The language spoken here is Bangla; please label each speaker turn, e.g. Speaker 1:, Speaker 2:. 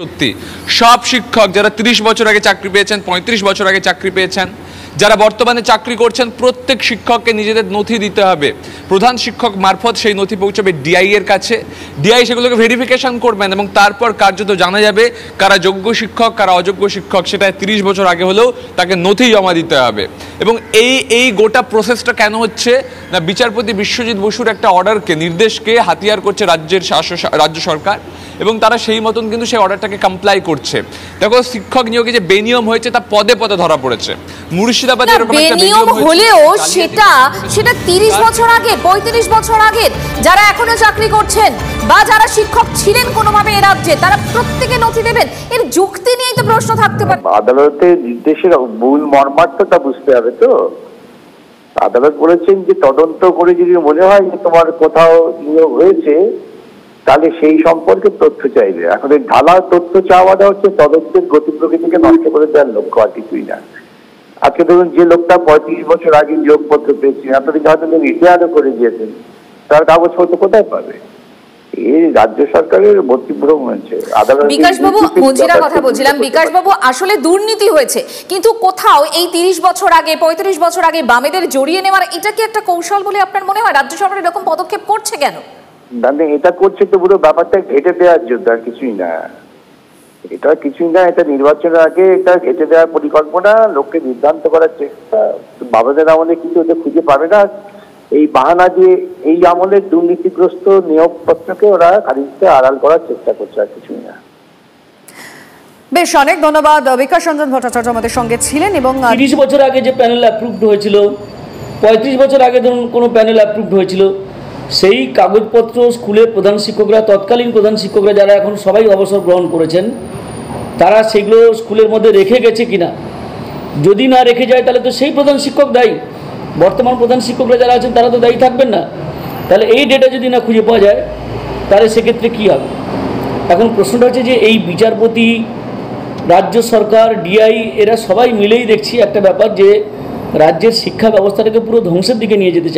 Speaker 1: সত্যি সব শিক্ষক যারা 30 বছর আগে চাকরি পেয়েছেন, 35 বছর আগে চাকরি পেয়েছেন, যারা বর্তমানে চাকরি করছেন, প্রত্যেক শিক্ষককে নিজেদের নথি দিতে হবে। প্রধান শিক্ষক মারফত সেই নথি পৌঁছাবে ডিআই এর কাছে। ডিআই সেগুলোকে ভেরিফিকেশন করবেন এবং তারপর কার্যত জানা যাবে কারা যোগ্য শিক্ষক, কারা অযোগ্য শিক্ষক। সেটা 30 বছর আগে হলেও তাকে নথি জমা দিতে হবে। এবং এই গোটা প্রসেসটা কেন হচ্ছে না, বিচারপতি বিশ্বজিৎ বসুর একটা অর্ডারকে, নির্দেশকে হাতিয়ার করছে রাজ্য সরকার এবং তারা সেই মতন কিন্তু সেই অর্ডারটাকে কমপ্লাই করছে। দেখো, শিক্ষক নিয়োগে যে বেনিয়ম হয়েছে তা পদে পদে ধরা পড়েছে। মুর্শিদাবাদে এরকম একটা বেনিয়ম
Speaker 2: হলেও সেটা 30 বছর আগে, 35 বছর আগে যারা এখনো চাকরি করছেন বা যারা শিক্ষক ছিলেন কোনোভাবে এই রাজ্যে, তারা প্রত্যেকে নথি দেবেন। এর যুক্তি নিয়েই তো প্রশ্ন থাকতে পারে।
Speaker 3: আদালতের নির্দেশের মূল মর্মার্থটা বুঝতে হবে তো। আদালত বলেছেন যে তদন্ত করে যদি মনে হয় যে তোমার কোথাও নিয়োগ হয়েছে, তাহলে সেই সম্পর্কে তথ্য চাইবে। এখন এই ঢালা তথ্য চাওয়াটা হচ্ছে তদন্তের গতি প্রকৃতিকে নষ্ট করে দেওয়ার লক্ষ্য, আর কিছুই না। আজকে ধরুন, যে লোকটা 35 বছর আগে নিয়োগপত্র পেয়েছে, এতদিন হয়তো রিটায়ারও করে দিয়েছেন, তার কাগজপত্র কোথায় পাবে? এই রাজ্য সরকারের মতিভ্রম হয়েছে।
Speaker 2: বিকাশবাবু, মঞ্জিরা কথা বলছিলাম। বিকাশবাবু, আসলে দুর্নীতি হয়েছে, কিন্তু কোথাও এই 30 বছর আগে, 35 বছর আগে বামেদের জড়িয়ে নেওয়ার এটা কি একটা কৌশল বলে আপনার মনে হয়? রাজ্য সরকার এরকম পদক্ষেপ করছে কেন?
Speaker 3: এটা করছে তো পুরো ব্যাপারটা ঘেটে দেওয়ার জন্য, আর কিছুই না। এটা কিছুই না, এটা নির্বাচনের আগে এটা ঘেটে দেওয়ার পরিকল্পনা, লোককে বিভ্রান্ত করার চেষ্টা। বাবাদের আমলে কিছু ওদের খুঁজে পাবে না, এই বাহানা দিয়ে এই আমলের দুর্নীতিগ্রস্ত নিয়োগপত্রকে ওরা খানিকটা আড়াল করার চেষ্টা করছে, আর কিছুই না।
Speaker 2: বেশ, অনেক ধন্যবাদ। বিকাশ রঞ্জন ভট্টাচার্য আমাদের সঙ্গে ছিলেন। এবং
Speaker 4: 30 বছর আগে যে প্যানেল অ্যাপ্রুভড হয়েছিল, 35 বছর আগে ধরুন কোনো প্যানেল অ্যাপ্রুভড হয়েছিল, সেই কাগজপত্র স্কুলের প্রধান শিক্ষকরা, তৎকালীন প্রধান শিক্ষকরা যারা এখন সবাই অবসর গ্রহণ করেছেন, তারা সেগুলো স্কুলের মধ্যে রেখে গেছে কিনা। যদি না রেখে যায় তাহলে তো সেই প্রধান শিক্ষক দায়ী। বর্তমান প্রধান শিক্ষকরা যারা আছেন তারা তো দায়ী থাকবেন না। তাহলে এই ডেটা যদি না খুঁজে পাওয়া যায়, তাহলে সেক্ষেত্রে কী হবে? এখন প্রশ্নটা হচ্ছে যে এই বিচারপতি, রাজ্য সরকার, ডিআই, এরা সবাই মিলেই দেখছি একটা ব্যাপার যে রাজ্যের শিক্ষা ব্যবস্থাটাকে পুরো ধ্বংসের দিকে নিয়ে যেতে চায়।